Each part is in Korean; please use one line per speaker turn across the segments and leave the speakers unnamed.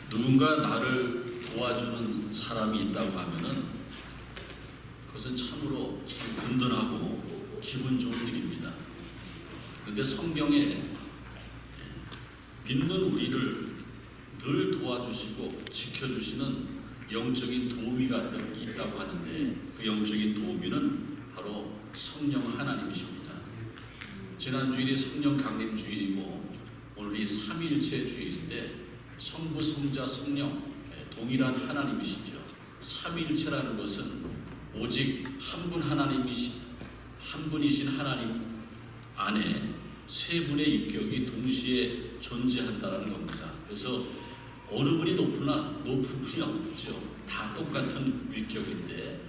누군가 나를 도와주는 사람이 있다고 하면은 그것은 참으로 참 든든하고 기분 좋은 일입니다. 그런데 성경에 믿는 우리를 늘 도와주시고 지켜주시는 영적인 도우미가 있다고 하는데, 그 영적인 도우미는 바로 성령 하나님이십니다. 지난 주일이 성령 강림 주일이고 오늘이 삼위일체 주일인데, 성부, 성자, 성령 동일한 하나님이시죠. 삼위일체라는 것은 오직 한 분이신 하나님 안에 세 분의 인격이 동시에 존재한다는 겁니다. 그래서 어느 분이 높은 분이 없죠. 다 똑같은 위격인데,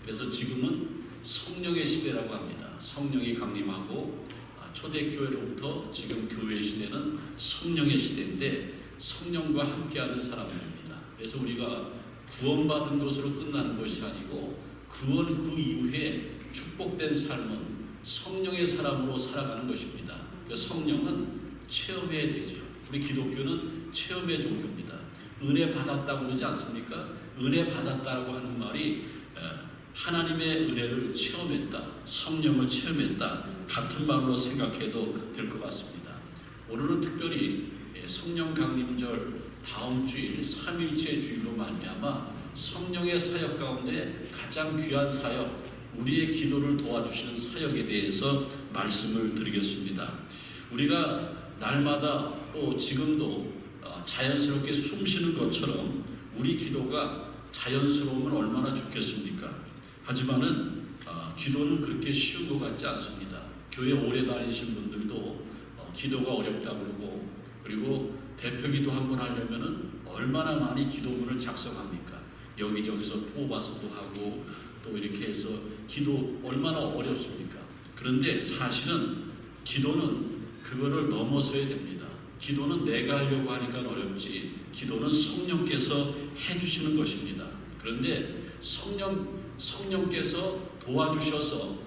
그래서 지금은 성령의 시대라고 합니다. 성령이 강림하고 초대교회로부터 지금 교회 시대는 성령의 시대인데, 성령과 함께하는 사람들입니다. 그래서 우리가 구원받은 것으로 끝나는 것이 아니고 구원 그 이후에 축복된 삶은 성령의 사람으로 살아가는 것입니다. 그러니까 성령은 체험해야 되죠. 우리 기독교는 체험의 종교입니다. 은혜 받았다고 그러지 않습니까? 은혜 받았다고 하는 말이 하나님의 은혜를 체험했다, 성령을 체험했다, 같은 말로 생각해도 될 것 같습니다. 오늘은 특별히 성령 강림절 다음 주일 삼위일체 주일로 말미암아 성령의 사역 가운데 가장 귀한 사역, 우리의 기도를 도와주시는 사역에 대해서 말씀을 드리겠습니다. 우리가 날마다 또 지금도 자연스럽게 숨 쉬는 것처럼 우리 기도가 자연스러우면 얼마나 좋겠습니까? 하지만은 기도는 그렇게 쉬운 것 같지 않습니다. 교회 오래 다니신 분들도 기도가 어렵다 그리고 대표기도 한번 하려면은 얼마나 많이 기도문을 작성합니까? 여기저기서 뽑아서도 하고 또 이렇게 해서 기도 얼마나 어렵습니까? 그런데 사실은 기도는 그거를 넘어서야 됩니다. 기도는 내가 하려고 하니까 어렵지, 기도는 성령께서 해주시는 것입니다. 그런데 성령께서 도와주셔서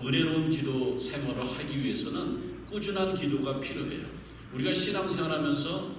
은혜로운 기도 생활을 하기 위해서는 꾸준한 기도가 필요해요. 우리가 신앙생활하면서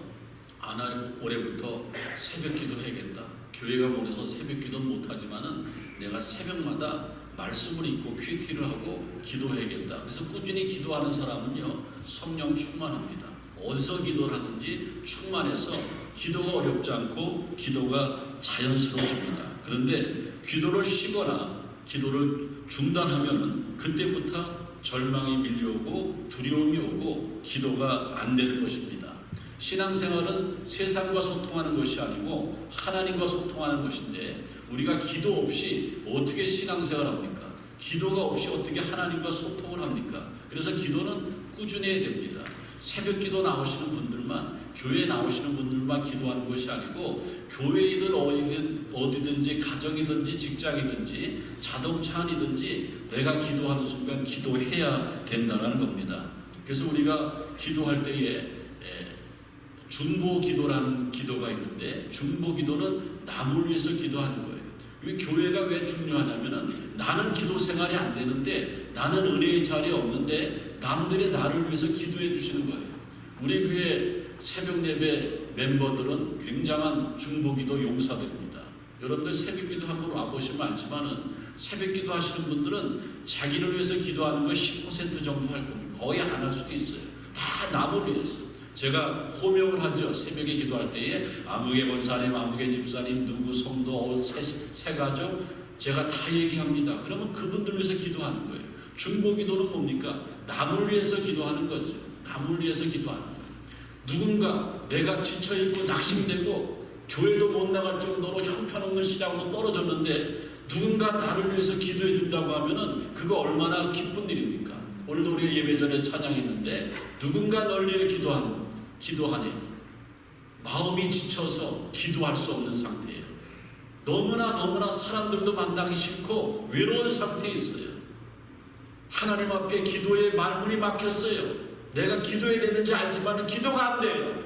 나 올해부터 새벽기도 해야겠다, 교회가 몰려서 새벽기도 못하지만은 내가 새벽마다 말씀을 읽고 큐티를 하고 기도해야겠다. 그래서 꾸준히 기도하는 사람은요, 성령 충만합니다. 어디서 기도를 하든지 충만해서 기도가 어렵지 않고 기도가 자연스러워집니다. 그런데 기도를 쉬거나 기도를 중단하면은 그때부터 절망이 밀려오고 두려움이 오고 기도가 안 되는 것입니다. 신앙생활은 세상과 소통하는 것이 아니고 하나님과 소통하는 것인데, 우리가 기도 없이 어떻게 신앙생활을 합니까? 기도가 없이 어떻게 하나님과 소통을 합니까? 그래서 기도는 꾸준해야 됩니다. 새벽기도 나오시는 분들만, 교회에 나오시는 분들만 기도하는 것이 아니고 교회이든 어디든지 가정이든지 직장이든지 자동차 안이든지 내가 기도하는 순간 기도해야 된다는 겁니다. 그래서 우리가 기도할 때에 중보기도라는 기도가 있는데, 중보기도는 남을 위해서 기도하는 거예요. 이 교회가 왜 중요하냐면은 나는 기도 생활이 안 되는데, 나는 은혜의 자리에 없는데 남들이 나를 위해서 기도해 주시는 거예요. 우리 교회 새벽 예배 멤버들은 굉장한 중보기도 용사들입니다. 여러분들 새벽기도 한번 와보시면 알지만은 새벽기도 하시는 분들은 자기를 위해서 기도하는 거 10% 정도 할 겁니다. 거의 안 할 수도 있어요. 다 남을 위해서. 제가 호명을 하죠. 새벽에 기도할 때에 아무개 권사님, 아무개 집사님, 누구 성도, 세 가족 제가 다 얘기합니다. 그러면 그분들 위해서 기도하는 거예요. 중보기도는 뭡니까? 남을 위해서 기도하는 거죠. 남을 위해서 기도하는 거예요. 누군가 내가 지쳐있고 낙심되고 교회도 못 나갈 정도로 형편없는 신앙으로 떨어졌는데 누군가 나를 위해서 기도해 준다고 하면은 그거 얼마나 기쁜 일입니까? 오늘도 우리가 예배 전에 찬양했는데, 누군가 널 위해 기도하니 마음이 지쳐서 기도할 수 없는 상태예요. 너무나 사람들도 만나기 싫고 외로운 상태에 있어요. 하나님 앞에 기도의 말문이 막혔어요. 내가 기도해야 되는지 알지만 기도가 안 돼요.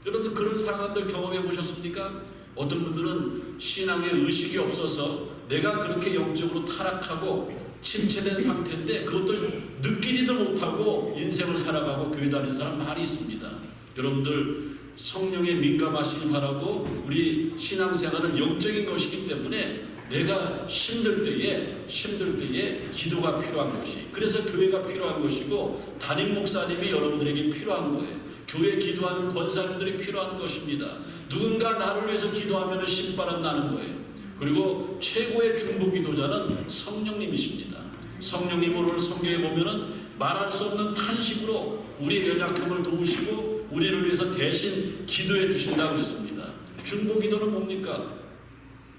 여러분들 그런 상황들 경험해 보셨습니까? 어떤 분들은 신앙에 의식이 없어서 내가 그렇게 영적으로 타락하고 침체된 상태인데 그것도 느끼지도 못하고 인생을 살아가고 교회 다니는 사람 많이 있습니다. 여러분들 성령에 민감하시기 바라고 우리 신앙생활은 영적인 것이기 때문에 내가 힘들 때에 기도가 필요한 것이, 그래서 교회가 필요한 것이고 담임 목사님이 여러분들에게 필요한 거예요. 교회 기도하는 권사님들이 필요한 것입니다. 누군가 나를 위해서 기도하면 신바람 나는 거예요. 그리고 최고의 중보 기도자는 성령님이십니다. 성령님을 오늘 성경에 보면은 말할 수 없는 탄식으로 우리의 연약함을 도우시고 우리를 위해서 대신 기도해 주신다고 그랬습니다. 중보 기도는 뭡니까?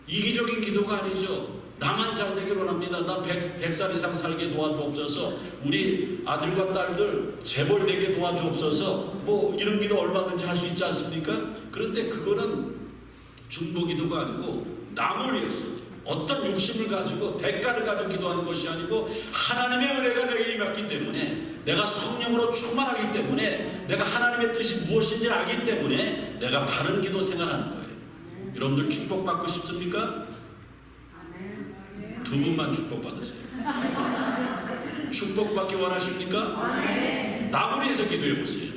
이기적인 기도가 아니죠. 나만 잘 되기를 원합니다. 나 100살 이상 살게 도와주옵소서. 우리 아들과 딸들 재벌 되게 도와주옵소서. 뭐 이런 기도 얼마든지 할 수 있지 않습니까? 그런데 그거는 중보 기도가 아니고 남을 위해서 어떤 욕심을 가지고 대가를 가지고 기도하는 것이 아니고 하나님의 은혜가 내게 임했기 때문에, 내가 성령으로 충만하기 때문에, 내가 하나님의 뜻이 무엇인지 알기 때문에 내가 바른 기도 생활하는 거예요. 여러분들 축복받고 싶습니까? 두 분만 축복받으세요. 축복받기 원하십니까? 남을 위해서 기도해보세요.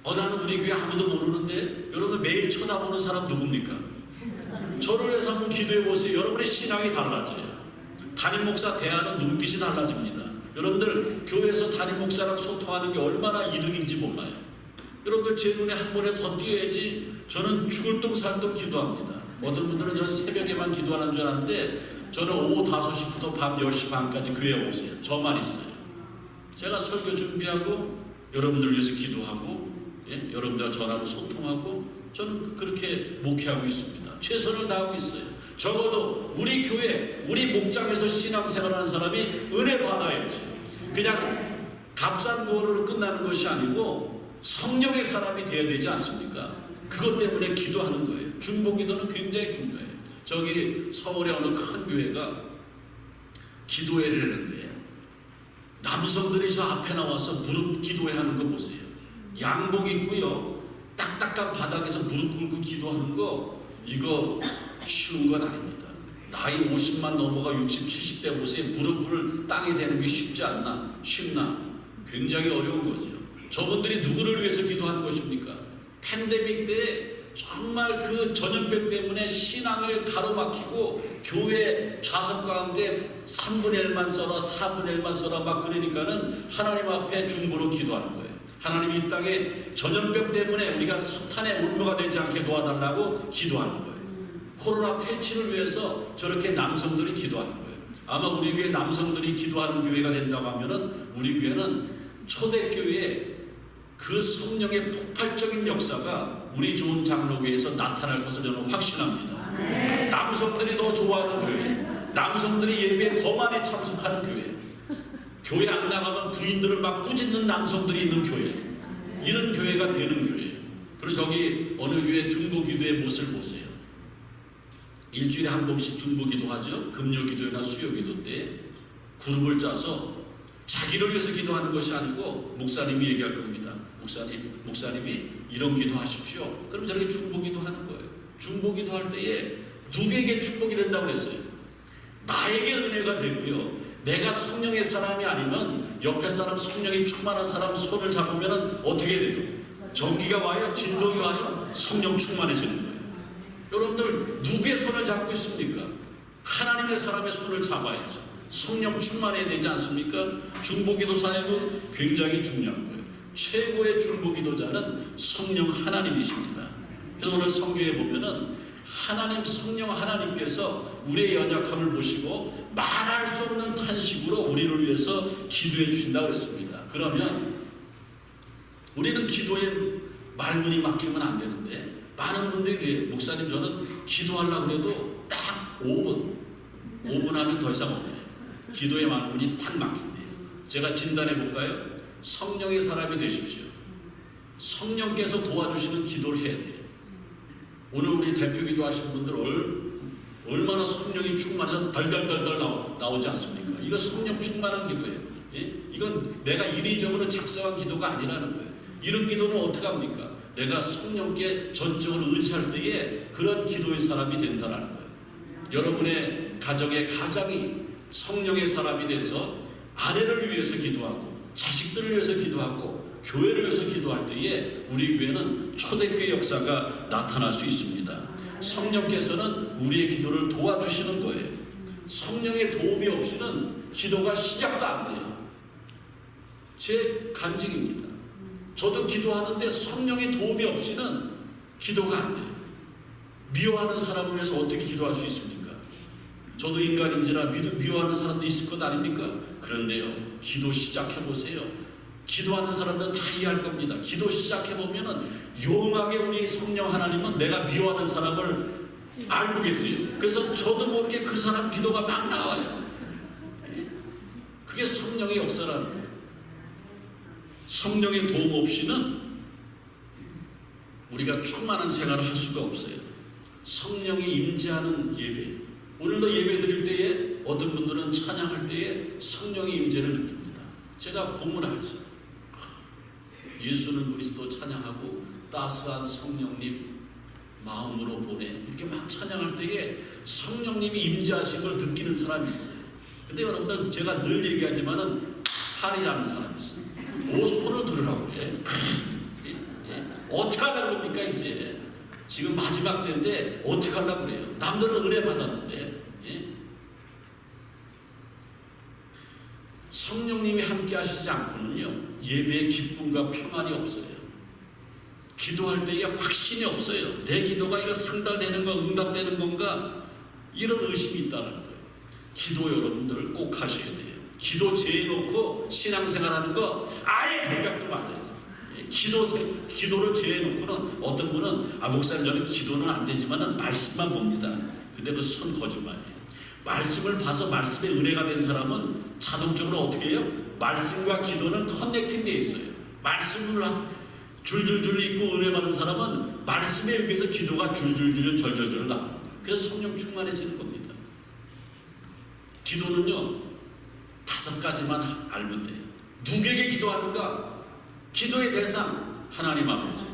나는 우리 교회 아무도 모르는데, 여러분들 매일 쳐다보는 사람 누굽니까? 저를 위해서 한번 기도해보세요. 여러분의 신앙이 달라져요. 담임 목사 대하는 눈빛이 달라집니다. 여러분들 교회에서 담임 목사랑 소통하는 게 얼마나 이득인지 몰라요. 여러분들 제 눈에 한 번에 더 띄어야지. 저는 죽을 똥 살 똥 기도합니다. 어떤 분들은 저는 새벽에만 기도하는 줄 아는데, 저는 오후 5시부터 밤 10시 반까지 교회에 오세요. 저만 있어요. 제가 설교 준비하고 여러분들 위해서 기도하고, 여러분들과 전화로 소통하고, 저는 그렇게 목회하고 있습니다. 최선을 다하고 있어요. 적어도 우리 교회, 우리 목장에서 신앙생활하는 사람이 은혜 받아야지. 그냥 값싼 구원으로 끝나는 것이 아니고 성령의 사람이 되어야 되지 않습니까? 그것 때문에 기도하는 거예요. 중보 기도는 굉장히 중요해요. 저기 서울의 어느 큰 교회가 기도회를 했는데 남성들이 저 앞에 나와서 무릎 기도회 하는 거 보세요. 양복 입고요, 딱딱한 바닥에서 무릎 꿇고 기도하는 거, 이거 쉬운 건 아닙니다. 나이 50만 넘어가 60, 70대 모습에 무릎을 땅에 대는 게 쉽지 않나? 쉽나? 굉장히 어려운 거죠. 저분들이 누구를 위해서 기도하는 것입니까? 팬데믹 때 정말 그 전염병 때문에 신앙을 가로막히고 교회 좌석 가운데 3분의 1만 써라, 4분의 1만 써라 막 그러니까는 하나님 앞에 중보로 기도하는 거예요. 하나님 이 땅에 전염병 때문에 우리가 사탄의 울무가 되지 않게 도와달라고 기도하는 거예요. 코로나 퇴치를 위해서 저렇게 남성들이 기도하는 거예요. 아마 우리 교회 남성들이 기도하는 교회가 된다고 하면은 우리 교회는 초대교회에 그 성령의 폭발적인 역사가 우리 좋은 장로교회에서 나타날 것을 저는 확신합니다. 남성들이 더 좋아하는 교회, 남성들이 예배에 더 많이 참석하는 교회, 교회 안 나가면 부인들을 막 꾸짖는 남성들이 있는 교회, 이런 교회가 되는 교회예요. 그리고 저기 어느 교회 중보 기도의 모습을 보세요. 일주일에 한 번씩 중보 기도하죠. 금요 기도나 수요 기도 때 그룹을 짜서 자기를 위해서 기도하는 것이 아니고 목사님이 얘기할 겁니다. 목사님이 이런 기도 하십시오. 그럼 저렇게 중보 기도하는 거예요. 중보 기도할 때에 누구에게 축복이 된다고 그랬어요? 나에게 은혜가 되고요, 내가 성령의 사람이 아니면 옆에 사람 성령이 충만한 사람 손을 잡으면 어떻게 돼요? 전기가 와요? 진동이 와요? 성령 충만해지는 거예요. 여러분들 누구의 손을 잡고 있습니까? 하나님의 사람의 손을 잡아야죠. 성령 충만해야 되지 않습니까? 중보기도 사역은 굉장히 중요한 거예요. 최고의 중보기도자는 성령 하나님이십니다. 그래서 오늘 성경에 보면은 하나님, 성령 하나님께서 우리의 연약함을 보시고 말할 수 없는 탄식으로 우리를 위해서 기도해 주신다고 그랬습니다. 그러면 우리는 기도에 말문이 막히면 안 되는데, 많은 분들이 목사님 저는 기도하려고 해도 딱 5분 하면 더 이상 없대요. 기도의 말문이 딱 막힌대요. 제가 진단해 볼까요? 성령의 사람이 되십시오. 성령께서 도와주시는 기도를 해야 돼요. 오늘 우리 대표 기도하신 분들 얼마나 성령이 충만해서 덜덜덜덜 나오지 않습니까? 이거 성령 충만한 기도예요. 예? 이건 내가 이리저리로 작성한 기도가 아니라는 거예요. 이런 기도는 어떻게 합니까? 내가 성령께 전적으로 의지할 때에 그런 기도의 사람이 된다는 거예요. 여러분의 가정의 가장이 성령의 사람이 돼서 아내를 위해서 기도하고 자식들을 위해서 기도하고 교회를 위해서 기도할 때에 우리 교회는 초대교회 역사가 나타날 수 있습니다. 성령께서는 우리의 기도를 도와주시는 거예요. 성령의 도움이 없이는 기도가 시작도 안 돼요. 제 간증입니다. 저도 기도하는데 성령의 도움이 없이는 기도가 안 돼요. 미워하는 사람을 위해서 어떻게 기도할 수 있습니까? 저도 인간인지라 미워하는 사람도 있을 것 아닙니까? 그런데요, 기도 시작해보세요. 기도하는 사람들은 다 이해할 겁니다. 기도 시작해보면은 용하게 우리 성령 하나님은 내가 미워하는 사람을 알고 계세요. 그래서 저도 모르게 그 사람 기도가 막 나와요. 그게 성령의 역사라는 거예요. 성령의 도움 없이는 우리가 충만한 생활을 할 수가 없어요. 성령이 임재하는 예배. 오늘도 예배 드릴 때에 어떤 분들은 찬양할 때에 성령의 임재를 느낍니다. 제가 복음을 알죠. 예수는 그리스도 찬양하고 따스한 성령님 마음으로 보내 이렇게 막 찬양할 때에 성령님이 임재하신 걸 느끼는 사람이 있어요. 근데 여러분들 제가 늘 얘기하지만은 팔이 작은 사람이 있어요. 뭐 손을 들으라고 그래? 어떻게 하려고 그럽니까 이제? 지금 마지막 때인데 어떻게 하려고 그래요? 남들은 은혜 받았는데. 예? 성령님이 함께 하시지 않고는요 예배의 기쁨과 평안이 없어요. 기도할 때에 확신이 없어요. 내 기도가 이거 상달되는 거 응답되는 건가? 이런 의심이 있다는 거예요. 기도 여러분들 꼭 하셔야 돼요. 기도 제해놓고 신앙생활하는 거 아예 생각도 말아요. 기도를 제해놓고는 어떤 분은 목사님 저는 기도는 안 되지만은 말씀만 봅니다. 근데 그 손 거짓말이에요. 말씀을 봐서 말씀에 은혜가 된 사람은 자동적으로 어떻게 해요? 말씀과 기도는 커넥팅 돼 있어요. 말씀을 줄줄줄 읽고 은혜 받은 사람은 말씀에 의해서 기도가 줄줄줄 절절절 나옵니다. 그래서 성령 충만해지는 겁니다. 기도는요 5가지만 알면 돼요. 누구에게 기도하는가? 기도의 대상 하나님 아버지.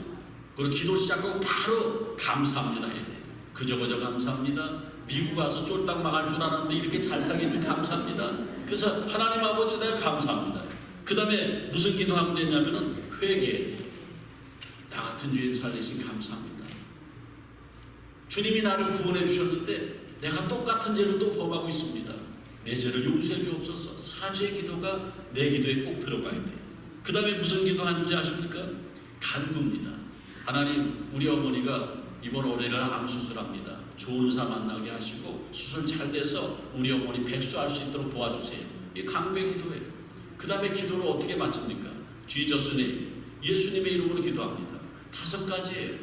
그리고 기도 시작하고 바로 감사합니다 해야 돼요. 그저 감사합니다. 미국 와서 쫄딱 망할 줄 알았는데 이렇게 잘 살게 해주셔서 감사합니다. 그래서 하나님 아버지 내가 감사합니다. 그 다음에 무슨 기도하면 되냐면은 회개. 나 같은 죄인 살리신 감사합니다. 주님이 나를 구원해 주셨는데 내가 똑같은 죄를 또 범하고 있습니다. 내 죄를 용서해 주옵소서. 사죄의 기도가 내 기도에 꼭 들어가야 돼요. 그 다음에 무슨 기도하는지 아십니까? 간구입니다. 하나님 우리 어머니가 이번 올해를 암 수술합니다. 좋은 의사 만나게 하시고 수술 잘 돼서 우리 어머니 백수할 수 있도록 도와주세요. 이게 간구의 기도예요. 그 다음에 기도를 어떻게 마칩니까? 지저스님 예수님의 이름으로 기도합니다. 5가지예요.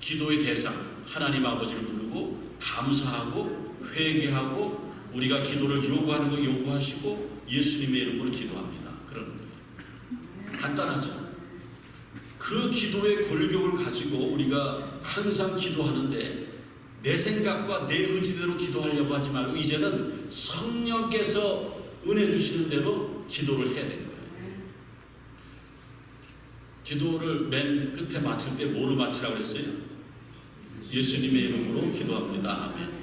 기도의 대상 하나님 아버지를 부르고 감사하고 회개하고 우리가 기도를 요구하는 거 요구하시고 예수님의 이름으로 기도합니다. 그런 거예요. 간단하죠. 그 기도의 골격을 가지고 우리가 항상 기도하는데 내 생각과 내 의지대로 기도하려고 하지 말고 이제는 성령께서 은혜 주시는 대로 기도를 해야 되는 거예요. 기도를 맨 끝에 마칠 때 뭐로 마치라고 그랬어요? 예수님의 이름으로 기도합니다. 아멘.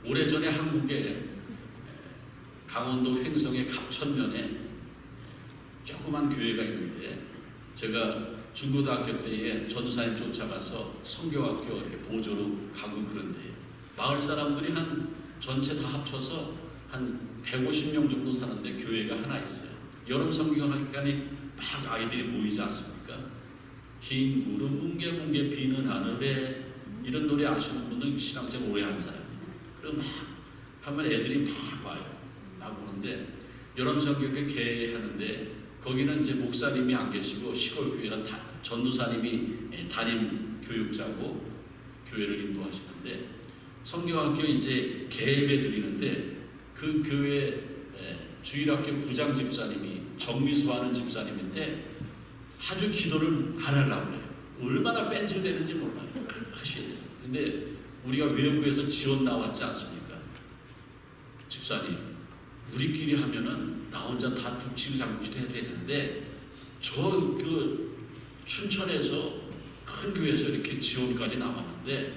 오래전에 한국에 강원도 횡성의 갑천면에 조그만 교회가 있는데 제가 중고등학교 때에 전도사님 쫓아가서 성교학교 이렇게 보조로 가고 그런데 마을 사람들이 한 전체 다 합쳐서 한 150명 정도 사는데 교회가 하나 있어요. 여름 성경학기간에 막 아이들이 모이지 않습니까? 긴 구름 뭉게뭉게 비는 하늘에 이런 노래 아시는 분은 신앙생활 오래 한 사람이에요. 그럼 막 하면 애들이 막 와요. 막 오는데 여름 성경학기 개회하는데 거기는 이제 목사님이 안 계시고 시골 교회라 전도사님이 담임 교육자고 교회를 인도하시는데 성경학교 이제 개회배 드리는데 그 교회 주일학교 부장 집사님이 정미수하는 집사님인데 아주 기도를 안 하려고 해요. 얼마나 뺀질되는지 몰라요. 하셔야 돼요. 근데 우리가 외부에서 지원 나왔지 않습니까? 집사님 우리끼리 하면은 나 혼자 다 북치장구치를 해야 되는데 저 춘천에서 큰 교회에서 이렇게 지원까지 나왔는데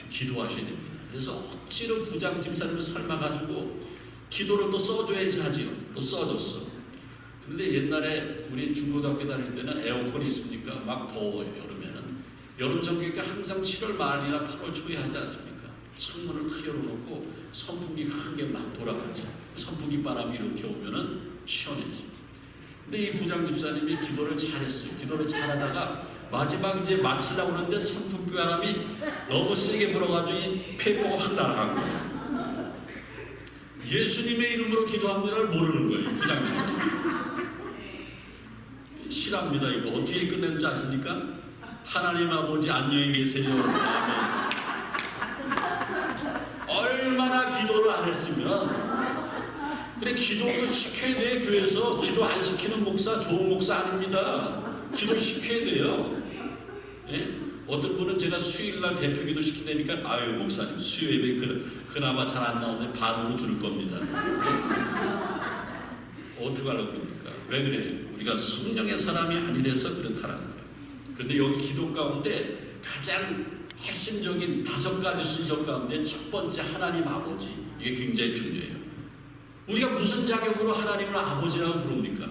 기도하셔야 됩니다. 그래서 억지로 부장 집사님을 삶아가지고 기도를 또 써줘야지 하지요. 또 써줬어. 근데 옛날에 우리 중고등학교 다닐 때는 에어컨이 있습니까? 막 더워요. 여름에는. 여름 전기가 항상 7월 말이나 8월 초에 하지 않습니까? 창문을 탁 열어놓고 선풍기가 한 개 막 돌아가죠. 선풍기 바람이 이렇게 오면은 시원해지죠. 근데 이 부장 집사님이 기도를 잘했어요. 기도를 잘하다가 마지막 이제 마치려고 그러는데 선풍기 바람이 너무 세게 불어가지고 이 폐포가 확 날아간 거예요. 예수님의 이름으로 기도합니다를 모르는 거예요. 부장 집사님. 실합니다. 이거 어떻게 끝내는지 아십니까? 하나님 아버지 안녕히 계세요. 아멘. 얼마나 기도를 안 했으면. 그래, 기도도 시켜야 돼. 교회에서 기도 안 시키는 목사 좋은 목사 아닙니다. 기도 시켜야 돼요. 예? 어떤 분은 제가 수요일날 대표기도 시키다니까 아유 목사님 수요 예배 그나마 잘 안 나오는데 반으로 줄을 겁니다. 어떻게 하려고 그럽니까? 왜 그래요? 우리가 성령의 사람이 아니라서 그렇다라는 거예요. 그런데 여기 기도 가운데 가장 핵심적인 5가지 순서 가운데 첫 번째 하나님 아버지, 이게 굉장히 중요해요. 우리가 무슨 자격으로 하나님을 아버지라고 부릅니까?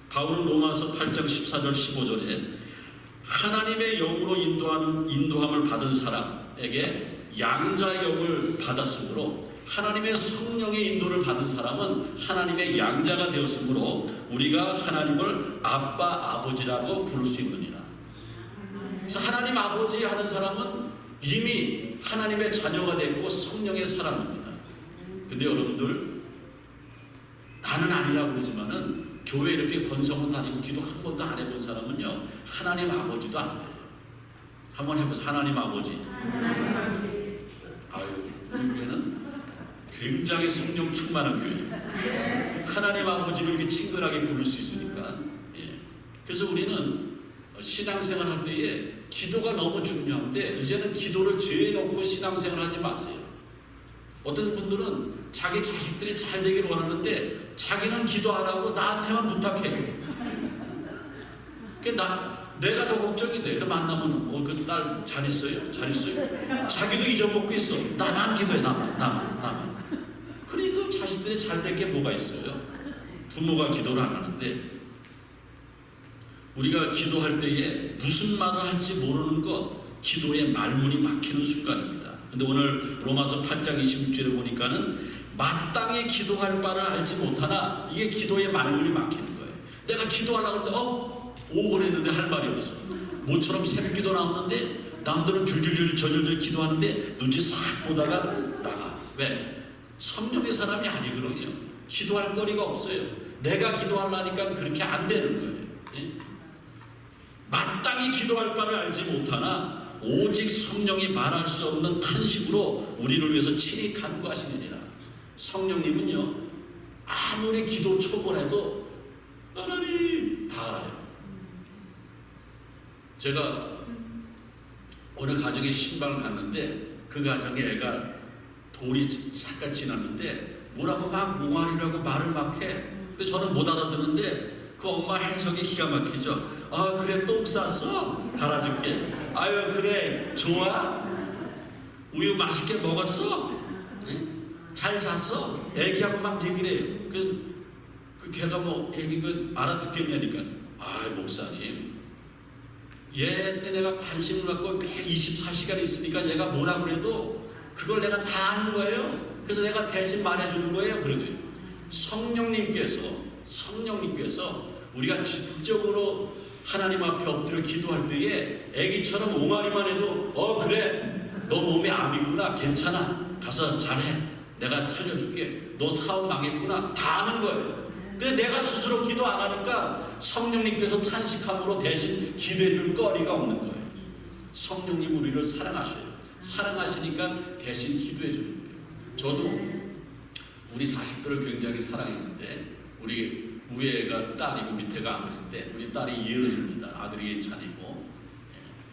바울은 로마서 8장 14절 15절에 하나님의 영으로 인도함을 받은 사람에게 양자의 영을 받았으므로 하나님의 성령의 인도를 받은 사람은 하나님의 양자가 되었으므로 우리가 하나님을 아빠 아버지라고 부를 수 있느니라. 그래서 하나님 아버지 하는 사람은 이미 하나님의 자녀가 됐고 성령의 사람입니다. 근데 여러분들 나는 아니라고 그러지만은 교회 이렇게 건성은 다니고 기도 한 번도 안 해본 사람은요 하나님 아버지도 안 돼요. 한번 해보세요. 하나님 아버지. 아유, 우리 교회는 굉장히 성령 충만한 교회. 하나님 아버지를 이렇게 친근하게 부를 수 있으니까. 예. 그래서 우리는 신앙생활 할 때에 기도가 너무 중요한데 이제는 기도를 죄에 놓고 신앙생활 하지 마세요. 어떤 분들은 자기 자식들이 잘 되기를 원하는데 자기는 기도 안 하고 나한테만 부탁해. 내가 더 걱정이 돼. 만나면 그 딸 잘 있어요? 잘 있어요? 자기도 잊어먹고 있어. 나만 기도해. 나만. 그리고 자식들이 잘 될 게 뭐가 있어요? 부모가 기도를 안 하는데 우리가 기도할 때에 무슨 말을 할지 모르는 것, 기도의 말문이 막히는 순간입니다. 근데 오늘 로마서 8장 26절에 보니까는 마땅히 기도할 바를 알지 못하나 이게 기도의 말문이 막히는 거예요. 내가 기도하려고 할 때 5분 했는데 할 말이 없어. 모처럼 새벽 기도 나오는데 남들은 줄줄줄 저절절 기도하는데 눈치 싹 보다가 나가. 왜? 성령의 사람이 아니거든요. 기도할 거리가 없어요. 내가 기도하려니까 그렇게 안 되는 거예요. 예? 마땅히 기도할 바를 알지 못하나 오직 성령이 말할 수 없는 탄식으로 우리를 위해서 친히 간구하시느니라. 성령님은요 아무리 기도 초본해도 하나님 다 알아요. 제가 어느 가정에 신방을 갔는데 그 가정에 애가 돌이 잠깐 지났는데 뭐라고 막 몽환이라고 말을 막 해. 근데 저는 못 알아듣는데 그 엄마 해석이 기가 막히죠. 아 그래 똥 쌌어? 갈아줄게. 아유 그래 좋아? 우유 맛있게 먹었어? 응? 잘 잤어? 애기하고 막 얘기를 해요. 그 걔가 뭐 애기 알아듣겠냐니까. 아 목사님 얘 때 내가 관심을 갖고 매일 24시간 있으니까 얘가 뭐라 그래도 그걸 내가 다 아는 거예요. 그래서 내가 대신 말해주는 거예요. 그러고요. 성령님께서 우리가 지적으로 하나님 앞에 엎드려 기도할 때에 애기처럼 옹알이만 해도 그래 너 몸에 암이구나 괜찮아 가서 잘해 내가 살려줄게 너 사업 망했구나 다 아는 거예요. 근데 내가 스스로 기도 안 하니까 성령님께서 탄식함으로 대신 기도해 줄 거리가 없는 거예요. 성령님 우리를 사랑하셔요. 사랑하시니까 대신 기도해 주는 거예요. 저도 우리 자식들을 굉장히 사랑했는데 우리 위에가 딸이고 밑에가 아들인데 우리 딸이 이은입니다. 아들이 예찬이고.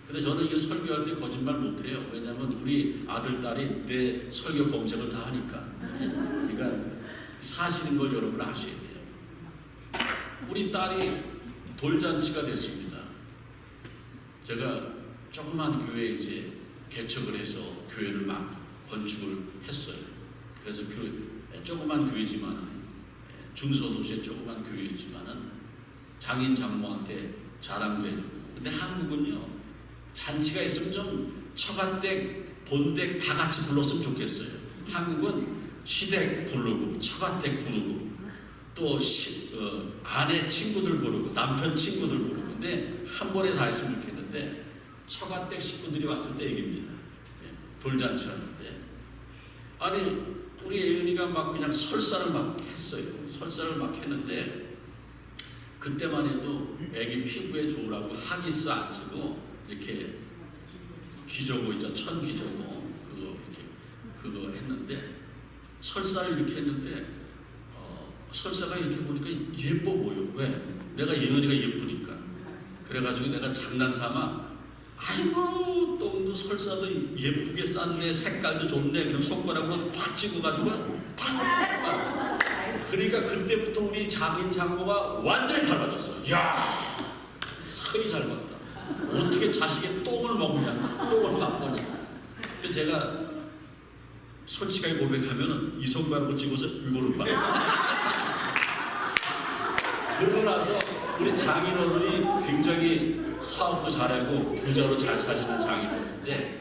근데 저는 이게 설교할 때 거짓말 못해요. 왜냐하면 우리 아들 딸이 내 설교 검색을 다 하니까. 그러니까 사실인 걸 여러분 아셔야 돼요. 우리 딸이 돌잔치가 됐습니다. 제가 조그만 교회 이제 개척을 해서 교회를 막 건축을 했어요. 그래서 조그만 교회지만 중소도시의 조그만 교회였지만은 장인 장모한테 자랑도 해주고. 근데 한국은요, 잔치가 있으면 좀 처가댁, 본댁 다 같이 불렀으면 좋겠어요. 한국은 시댁 부르고 처가댁 부르고 또 아내 친구들 부르고 남편 친구들 부르고. 근데 한 번에 다 했으면 좋겠는데 처가댁 식구들이 왔을 때 얘기입니다. 돌잔치 하는데 아니 우리 예은이가 막 그냥 설사를 막 했어요. 설사를 막 했는데 그때만 해도 애기 피부에 좋으라고 하기스 안 쓰고 이렇게 기저고 있죠. 천기저고 그거 했는데 설사를 이렇게 했는데 설사가 이렇게 보니까 예뻐 보여. 왜? 내가 예은이가 예쁘니까. 그래가지고 내가 장난삼아 아이고 똥도 설사도 예쁘게 쌌네, 색깔도 좋네. 그럼 손가락으로 탁 찍어가지고 탁 맞았어. 그러니까 그때부터 우리 장인 장모가 완전히 달라졌어. 이야, 사이 잘 봤다. 어떻게 자식의 똥을 먹냐, 똥을 맛보냐. 근데 제가 솔직하게 고백하면 이 손가락으로 찍어서 일부러 봤어요. 그러고 나서 우리 장인어른이 굉장히 사업도 잘하고 부자로 잘 사시는 장인어른인데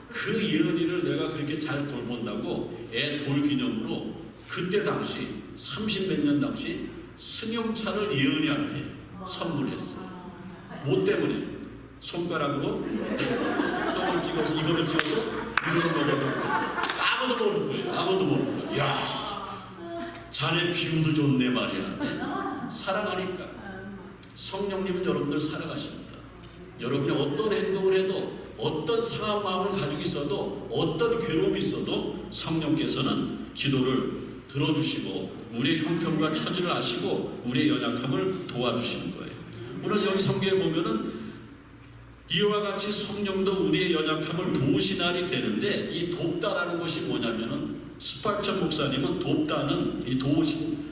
그 예은이를 내가 그렇게 잘 돌본다고 애 돌 기념으로 그때 당시 30몇 년 당시 승용차를 예은이한테 선물했어요. 뭐 때문에? 손가락으로 똥을 찍어서 이거를 찍어서 이거를 먹어놓고 아무도 모를 거예요. 아무도 모를 거예요. 야, 자네 피부도 좋네 말이야. 사랑하니까. 성령님은 여러분들 사랑하십니다. 여러분이 어떤 행동을 해도 어떤 상한 마음을 가지고 있어도 어떤 괴로움이 있어도 성령께서는 기도를 들어주시고 우리의 형편과 처지를 아시고 우리의 연약함을 도와주시는 거예요. 오늘 여기 성경에 보면은 이와 같이 성령도 우리의 연약함을 도우시나니 되는데 이 돕다라는 것이 뭐냐면은 스팔천 목사님은 돕다는 이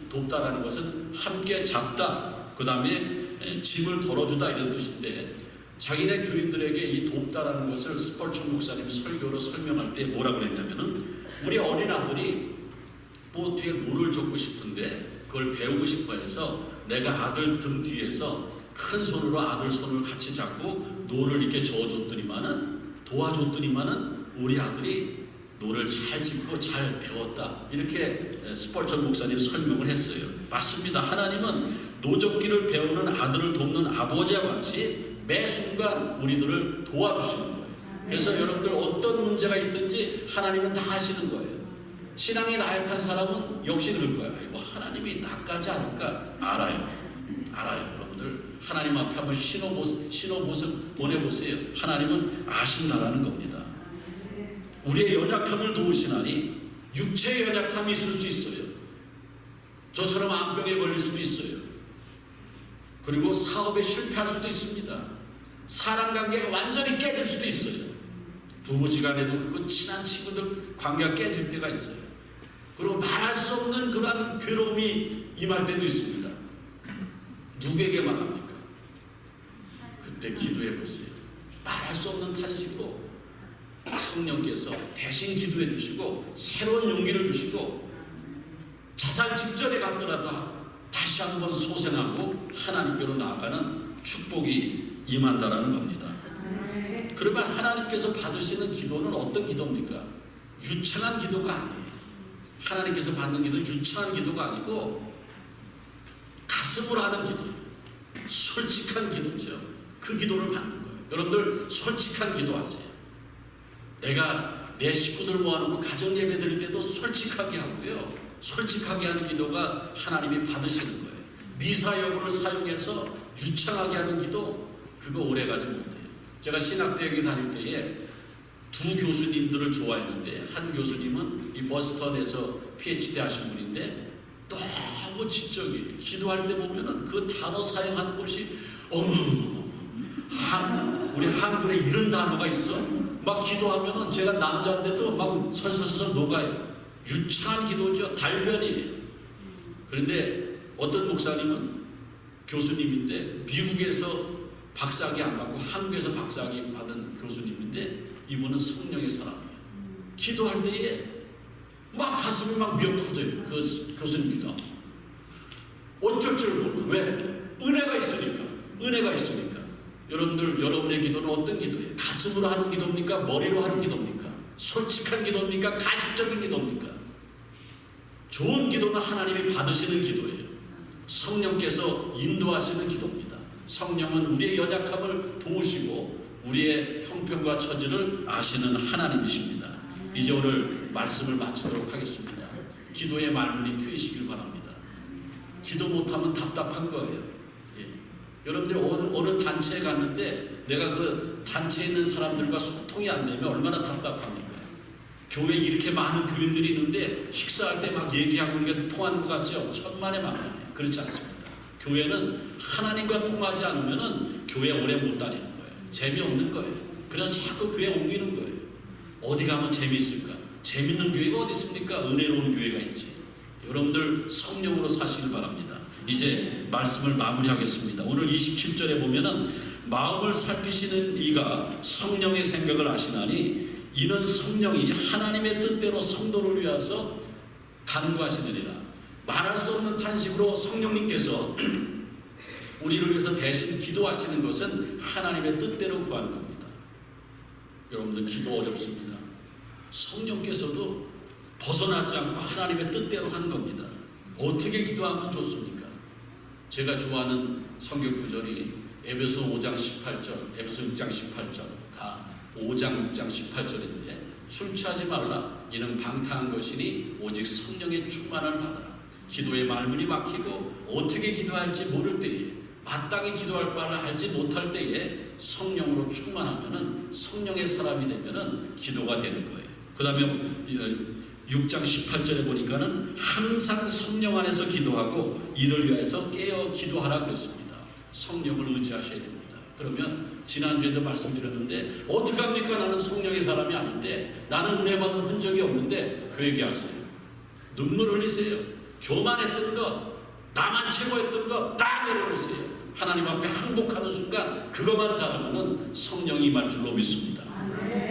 돕다라는 것은 함께 잡다, 그 다음에 짐을 덜어주다 이런 뜻인데 자기네 교인들에게 이 돕다라는 것을 스펄천 목사님이 설교로 설명할 때 뭐라고 그랬냐면은 우리 어린 아들이 뭐 뒤에 노를 젓고 싶은데 그걸 배우고 싶어 해서 내가 아들 등 뒤에서 큰 손으로 아들 손을 같이 잡고 노를 이렇게 저어줬더니만은 도와줬더니만은 우리 아들이 노를 잘 짚고 잘 배웠다. 이렇게 스펄천 목사님 설명을 했어요. 맞습니다. 하나님은 노젓기를 배우는 아들을 돕는 아버지와 같이 매 순간 우리들을 도와주시는 거예요. 그래서 여러분들 어떤 문제가 있든지 하나님은 다 하시는 거예요. 신앙이 나약한 사람은 역시 그럴 거예요. 뭐 하나님이 나까지 아니까 알아요. 여러분들 하나님 앞에 한번 신호모습 보내보세요. 하나님은 아신다라는 겁니다. 우리의 연약함을 도우시나니 육체의 연약함이 있을 수 있어요. 저처럼 암병에 걸릴 수도 있어요. 그리고 사업에 실패할 수도 있습니다. 사람관계가 완전히 깨질 수도 있어요. 부부지간에도 그렇고 친한 친구들 관계가 깨질 때가 있어요. 그리고 말할 수 없는 그러한 괴로움이 임할 때도 있습니다. 누구에게 말합니까? 그때 기도해 보세요. 말할 수 없는 탄식으로 성령께서 대신 기도해 주시고 새로운 용기를 주시고 자살 직전에 갔더라도 다시 한번 소생하고 하나님께로 나아가는 축복이 임한다라는 겁니다. 그러면 하나님께서 받으시는 기도는 어떤 기도입니까? 유창한 기도가 아니에요. 하나님께서 받는 기도는 유창한 기도가 아니고 가슴으로 하는 기도예요. 솔직한 기도죠. 그 기도를 받는 거예요. 여러분들 솔직한 기도하세요. 내가 내 식구들 모아놓고 가정 예배 드릴 때도 솔직하게 하고요. 솔직하게 하는 기도가 하나님이 받으시는 거예요. 미사 여부를 사용해서 유창하게 하는 기도, 그거 오래가지 못해요. 제가 신학대학에 다닐 때에 두 교수님들을 좋아했는데 한 교수님은 이 버스턴에서 PhD 하신 분인데 너무 지적이에요. 기도할 때 보면은 그 단어 사용하는 것이 우리 한글에 이런 단어가 있어? 막 기도하면은 제가 남자인데도 막 설설설 녹아요. 유창한 기도죠. 달변이에요. 그런데 어떤 목사님은 교수님인데 미국에서 박사학위 안 받고 한국에서 박사학위 받은 교수님인데 이분은 성령의 사람이에요. 기도할 때에 막 가슴이 막 미어 터져요. 그 교수님 기도. 어쩔 줄 몰라. 왜? 은혜가 있으니까. 은혜가 있으니까. 여러분들, 여러분의 기도는 어떤 기도예요? 가슴으로 하는 기도입니까? 머리로 하는 기도입니까? 솔직한 기도입니까? 가식적인 기도입니까? 좋은 기도는 하나님이 받으시는 기도예요. 성령께서 인도하시는 기도입니다. 성령은 우리의 연약함을 도우시고 우리의 형편과 처지를 아시는 하나님이십니다. 이제 오늘 말씀을 마치도록 하겠습니다. 기도의 말문이 트이시길 바랍니다. 기도 못하면 답답한 거예요. 예. 여러분들 어느 단체에 갔는데 내가 그 단체에 있는 사람들과 소통이 안 되면 얼마나 답답합니까? 교회에 이렇게 많은 교인들이 있는데 식사할 때 막 얘기하고 이게 통하는 것 같죠? 천만에만만해. 그렇지 않습니다. 교회는 하나님과 통하지 않으면 교회 오래 못 다니는 거예요. 재미없는 거예요. 그래서 자꾸 교회 옮기는 거예요. 어디 가면 재미있을까? 재밌는 교회가 어디 있습니까? 은혜로운 교회가 있지. 여러분들 성령으로 사시길 바랍니다. 이제 말씀을 마무리하겠습니다. 오늘 27절에 보면은 마음을 살피시는 이가 성령의 생각을 아시나니 이는 성령이 하나님의 뜻대로 성도를 위하여 간구하시느니라. 말할 수 없는 탄식으로 성령님께서 우리를 위해서 대신 기도하시는 것은 하나님의 뜻대로 구하는 겁니다. 여러분들 기도 어렵습니다. 성령께서도 벗어나지 않고 하나님의 뜻대로 하는 겁니다. 어떻게 기도하면 좋습니까? 제가 좋아하는 성경 구절이 에베소 5장 18절, 에베소 6장 18절, 다 5장 6장 18절인데 술 취하지 말라. 이는 방탕한 것이니 오직 성령의 충만을 받으라. 기도의 말문이 막히고 어떻게 기도할지 모를 때에, 마땅히 기도할 바를 알지 못할 때에 성령으로 충만하면은, 성령의 사람이 되면은 기도가 되는 거예요. 그 다음에 6장 18절에 보니까는 항상 성령 안에서 기도하고 이를 위해서 깨어 기도하라 그랬습니다. 성령을 의지하셔야 됩니다. 그러면 지난주에도 말씀드렸는데 어떡합니까? 나는 성령의 사람이 아닌데, 나는 은혜 받은 흔적이 없는데 회개하세요. 눈물 흘리세요. 교만했던 것, 나만 최고였던 것 다 내려놓으세요. 하나님 앞에 항복하는 순간 그것만 잘하면 성령이 임할 줄로 믿습니다.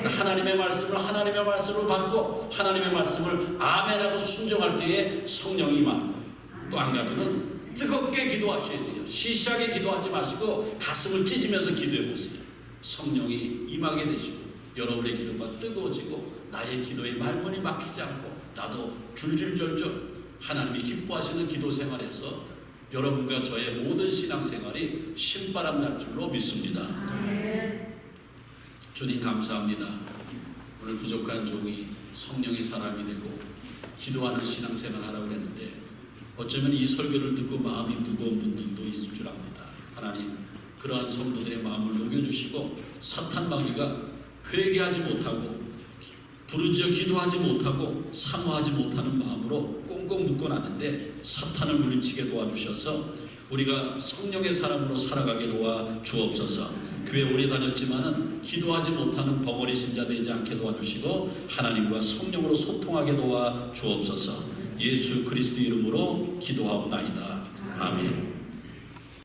하나님의 말씀을 받고 하나님의 말씀을 아멘하고 순종할 때에 성령이 임하는 거예요. 또 한 가지는 뜨겁게 기도하셔야 돼요. 시시하게 기도하지 마시고 가슴을 찢으면서 기도해 보세요. 성령이 임하게 되시고 여러분의 기도가 뜨거워지고 나의 기도의 말문이 막히지 않고 나도 줄줄줄줄 하나님이 기뻐하시는 기도 생활에서 여러분과 저의 모든 신앙생활이 신바람 날 줄로 믿습니다. 주님 감사합니다. 오늘 부족한 종이 성령의 사람이 되고 기도하는 신앙생활 하라고 했는데 어쩌면 이 설교를 듣고 마음이 무거운 분들도 있을 줄 압니다. 하나님, 그러한 성도들의 마음을 녹여주시고 사탄 마귀가 회개하지 못하고 부르짖어 기도하지 못하고 사모하지 못하는 마음으로 꽁꽁 묶어놨는데 사탄을 물리치게 도와주셔서 우리가 성령의 사람으로 살아가게 도와 주옵소서. 교회 오래 다녔지만은 기도하지 못하는 벙어리 신자 되지 않게 도와주시고 하나님과 성령으로 소통하게 도와 주옵소서. 예수 그리스도 이름으로 기도하옵나이다. 아멘.